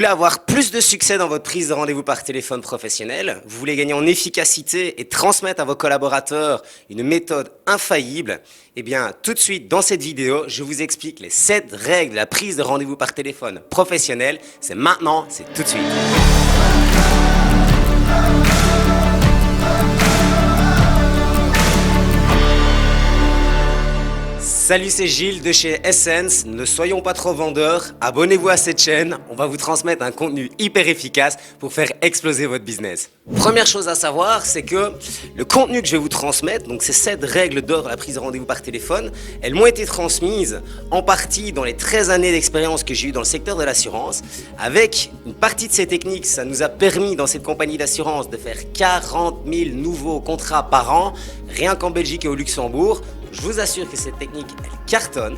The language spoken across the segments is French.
voulez avoir plus de succès dans votre prise de rendez-vous par téléphone professionnel, vous voulez gagner en efficacité et transmettre à vos collaborateurs une méthode infaillible, eh bien, tout de suite, dans cette vidéo, je vous explique les 7 règles de la prise de rendez-vous par téléphone professionnel. C'est maintenant, c'est tout de suite. Salut, c'est Gilles de chez Essence. Ne soyons pas trop vendeurs. Abonnez-vous à cette chaîne. On va vous transmettre un contenu hyper efficace pour faire exploser votre business. Première chose à savoir, c'est que le contenu que je vais vous transmettre, donc ces 7 règles d'or de la prise de rendez-vous par téléphone, elles m'ont été transmises en partie dans les 13 années d'expérience que j'ai eues dans le secteur de l'assurance. Avec une partie de ces techniques, ça nous a permis dans cette compagnie d'assurance de faire 40 000 nouveaux contrats par an, rien qu'en Belgique et au Luxembourg. Je vous assure que cette technique, elle cartonne.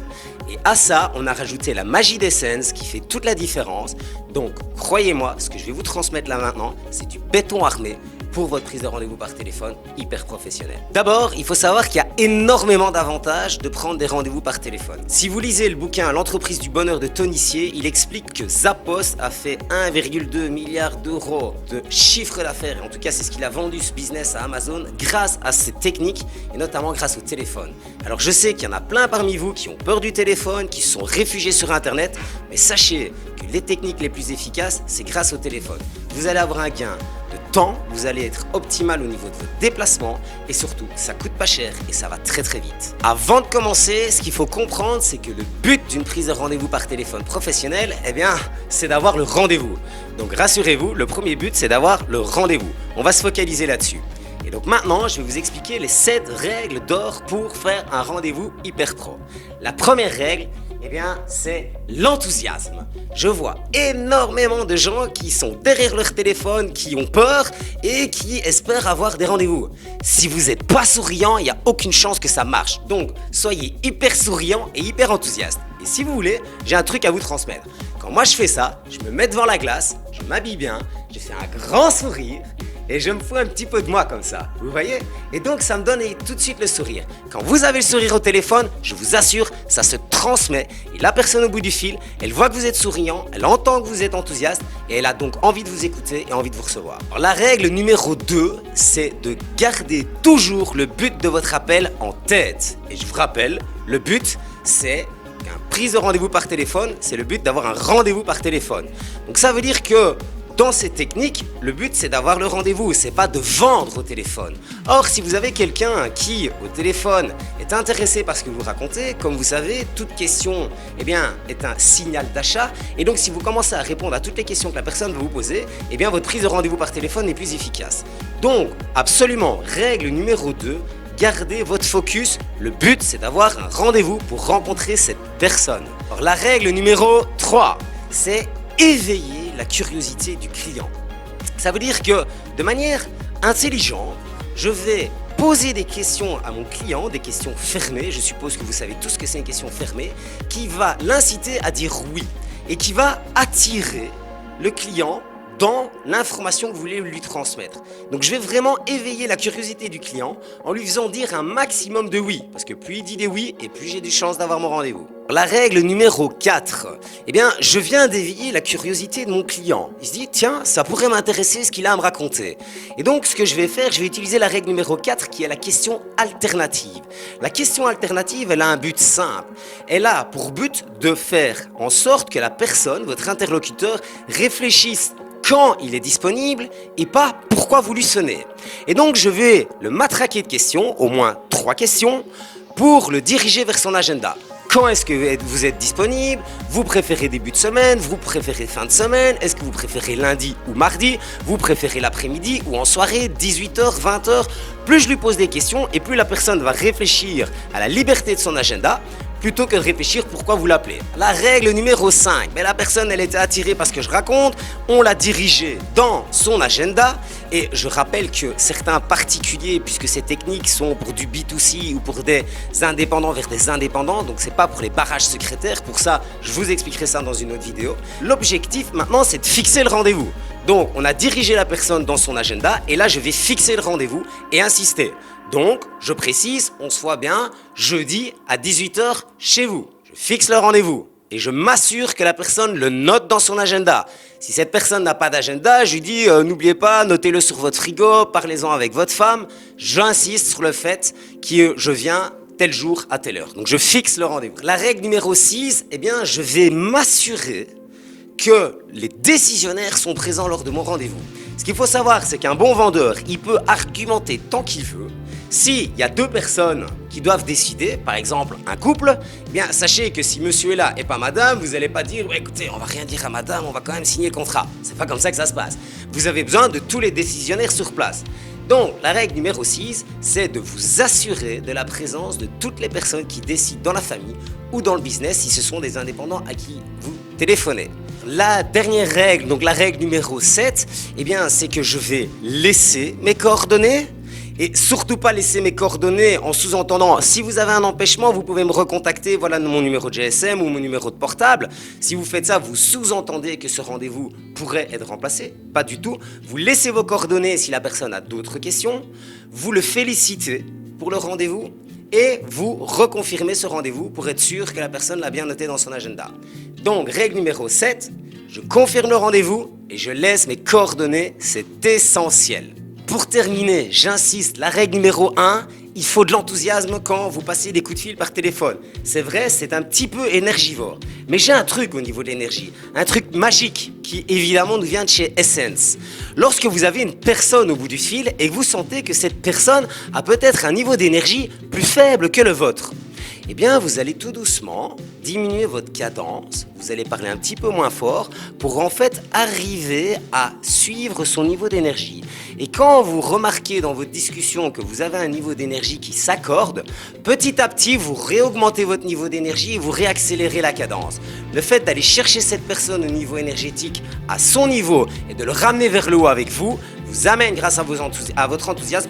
Et à ça, on a rajouté la magie d'Essence qui fait toute la différence. Donc, croyez-moi, ce que je vais vous transmettre là maintenant, c'est du béton armé pour votre prise de rendez-vous par téléphone hyper professionnelle. D'abord, il faut savoir qu'il y a énormément d'avantages de prendre des rendez-vous par téléphone. Si vous lisez le bouquin L'entreprise du bonheur de Tony Hsieh, il explique que Zappos a fait 1,2 milliard d'euros de chiffre d'affaires. En tout cas, c'est ce qu'il a vendu ce business à Amazon grâce à cette technique et notamment grâce au téléphone. Alors, je sais qu'il y en a plein parmi vous qui ont peur du téléphone, qui se sont réfugiés sur Internet, mais sachez que les techniques les plus efficaces, c'est grâce au téléphone. Vous allez avoir un gain de temps, vous allez être optimal au niveau de votre déplacement et surtout, ça coûte pas cher et ça va très très vite. Avant de commencer, ce qu'il faut comprendre, c'est que le but d'une prise de rendez-vous par téléphone professionnel, eh bien, c'est d'avoir le rendez-vous. Donc rassurez-vous, le premier but, c'est d'avoir le rendez-vous. On va se focaliser là-dessus. Et donc maintenant, je vais vous expliquer les 7 règles d'or pour faire un rendez-vous hyper pro. La première règle, eh bien, c'est l'enthousiasme. Je vois énormément de gens qui sont derrière leur téléphone, qui ont peur et qui espèrent avoir des rendez-vous. Si vous n'êtes pas souriant, il n'y a aucune chance que ça marche. Donc, soyez hyper souriant et hyper enthousiaste. Et si vous voulez, j'ai un truc à vous transmettre. Quand moi je fais ça, je me mets devant la glace, je m'habille bien, je fais un grand sourire et je me fous un petit peu de moi comme ça, vous voyez? Et donc ça me donne tout de suite le sourire. Quand vous avez le sourire au téléphone, je vous assure, ça se transmet et la personne au bout du fil, elle voit que vous êtes souriant, elle entend que vous êtes enthousiaste et elle a donc envie de vous écouter et envie de vous recevoir. Alors, la règle numéro 2, c'est de garder toujours le but de votre appel en tête. Et je vous rappelle, le but, c'est qu'une prise de rendez-vous par téléphone, c'est le but d'avoir un rendez-vous par téléphone. Donc ça veut dire que dans cette technique, le but c'est d'avoir le rendez-vous, c'est pas de vendre au téléphone. Or, si vous avez quelqu'un qui, au téléphone, est intéressé par ce que vous racontez, comme vous savez, toute question, eh bien, est un signal d'achat. Et donc, si vous commencez à répondre à toutes les questions que la personne va vous poser, eh bien, votre prise de rendez-vous par téléphone est plus efficace. Donc, absolument, règle numéro 2, gardez votre focus. Le but, c'est d'avoir un rendez-vous pour rencontrer cette personne. Alors, la règle numéro 3, c'est éveiller la curiosité du client. Ça veut dire que de manière intelligente, je vais poser des questions à mon client, des questions fermées, je suppose que vous savez tous que c'est une question fermée, qui va l'inciter à dire oui et qui va attirer le client dans l'information que vous voulez lui transmettre. Donc je vais vraiment éveiller la curiosité du client en lui faisant dire un maximum de oui, parce que plus il dit des oui et plus j'ai des chances d'avoir mon rendez-vous. La règle numéro 4, eh bien, je viens d'éveiller la curiosité de mon client. Il se dit, tiens, ça pourrait m'intéresser ce qu'il a à me raconter. Et donc, ce que je vais faire, je vais utiliser la règle numéro 4 qui est la question alternative. La question alternative, elle a un but simple. Elle a pour but de faire en sorte que la personne, votre interlocuteur, réfléchisse quand il est disponible et pas pourquoi vous lui sonnez. Et donc, je vais le matraquer de questions, au moins 3 questions, pour le diriger vers son agenda. Quand est-ce que vous êtes disponible? Vous préférez début de semaine? Vous préférez fin de semaine? Est-ce que vous préférez lundi ou mardi? Vous préférez l'après-midi ou en soirée, 18h, 20h? Plus je lui pose des questions et plus la personne va réfléchir à la liberté de son agenda plutôt que de réfléchir pourquoi vous l'appelez. La règle numéro 5, mais la personne elle était attirée par ce que je raconte, on l'a dirigée dans son agenda et je rappelle que certains particuliers, puisque ces techniques sont pour du B2C ou pour des indépendants vers des indépendants, donc c'est pas pour les barrages secrétaires, pour ça je vous expliquerai ça dans une autre vidéo. L'objectif maintenant c'est de fixer le rendez-vous. Donc on a dirigé la personne dans son agenda et là je vais fixer le rendez-vous et insister. Donc, je précise, on se voit bien jeudi à 18h chez vous. Je fixe le rendez-vous. et je m'assure que la personne le note dans son agenda. Si cette personne n'a pas d'agenda, je lui dis n'oubliez pas, notez-le sur votre frigo, parlez-en avec votre femme. J'insiste sur le fait que je viens tel jour à telle heure. Donc je fixe le rendez-vous. La règle numéro 6, eh bien, je vais m'assurer que les décisionnaires sont présents lors de mon rendez-vous. Ce qu'il faut savoir, c'est qu'un bon vendeur, il peut argumenter tant qu'il veut. S'il y a deux personnes qui doivent décider, par exemple un couple, eh bien sachez que si monsieur est là et pas madame, vous n'allez pas dire écoutez, on va rien dire à madame, on va quand même signer le contrat. C'est pas comme ça que ça se passe. Vous avez besoin de tous les décisionnaires sur place. Donc, la règle numéro 6, c'est de vous assurer de la présence de toutes les personnes qui décident dans la famille ou dans le business si ce sont des indépendants à qui vous téléphonez. La dernière règle, donc la règle numéro 7, eh bien, c'est que je vais laisser mes coordonnées. Et surtout pas laisser mes coordonnées en sous-entendant, si vous avez un empêchement, vous pouvez me recontacter, voilà mon numéro de GSM ou mon numéro de portable. Si vous faites ça, vous sous-entendez que ce rendez-vous pourrait être remplacé. Pas du tout. Vous laissez vos coordonnées si la personne a d'autres questions. Vous le félicitez pour le rendez-vous et vous reconfirmez ce rendez-vous pour être sûr que la personne l'a bien noté dans son agenda. Donc, règle numéro 7, je confirme le rendez-vous et je laisse mes coordonnées, c'est essentiel. Pour terminer, j'insiste, la règle numéro 1, il faut de l'enthousiasme quand vous passez des coups de fil par téléphone. C'est vrai, c'est un petit peu énergivore. Mais j'ai un truc au niveau de l'énergie, un truc magique qui évidemment nous vient de chez Essence. Lorsque vous avez une personne au bout du fil et que vous sentez que cette personne a peut-être un niveau d'énergie plus faible que le vôtre, eh bien, vous allez tout doucement diminuer votre cadence, vous allez parler un petit peu moins fort pour en fait arriver à suivre son niveau d'énergie. Et quand vous remarquez dans votre discussion que vous avez un niveau d'énergie qui s'accorde, petit à petit, vous réaugmentez votre niveau d'énergie et vous réaccélérez la cadence. Le fait d'aller chercher cette personne au niveau énergétique à son niveau et de le ramener vers le haut avec vous, vous amène grâce à votre enthousiasme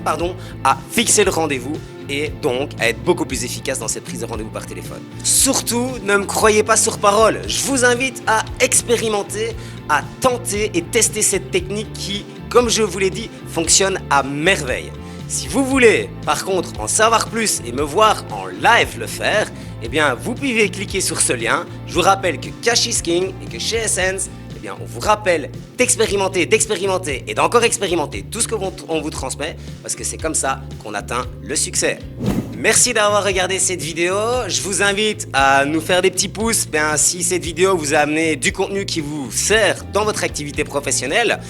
à fixer le rendez-vous et donc à être beaucoup plus efficace dans cette prise de rendez-vous par téléphone. Surtout, ne me croyez pas sur parole. Je vous invite à expérimenter, à tenter et tester cette technique qui, comme je vous l'ai dit, fonctionne à merveille. Si vous voulez, par contre, en savoir plus et me voir en live le faire, eh bien, vous pouvez cliquer sur ce lien. Je vous rappelle que Cash is King et que chez Essence, on vous rappelle d'expérimenter et d'encore expérimenter tout ce qu'on vous transmet parce que c'est comme ça qu'on atteint le succès. Merci d'avoir regardé cette vidéo. Je vous invite à nous faire des petits pouces si cette vidéo vous a amené du contenu qui vous sert dans votre activité professionnelle.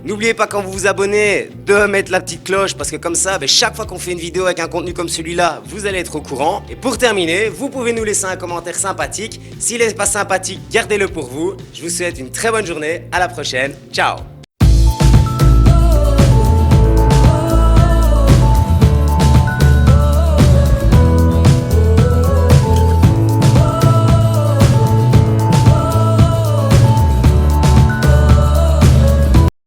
N'oubliez pas quand vous vous abonnez de mettre la petite cloche parce que comme ça, chaque fois qu'on fait une vidéo avec un contenu comme celui-là, vous allez être au courant. Et pour terminer, vous pouvez nous laisser un commentaire sympathique. S'il n'est pas sympathique, gardez-le pour vous. Je vous souhaite une très bonne journée. À la prochaine. Ciao.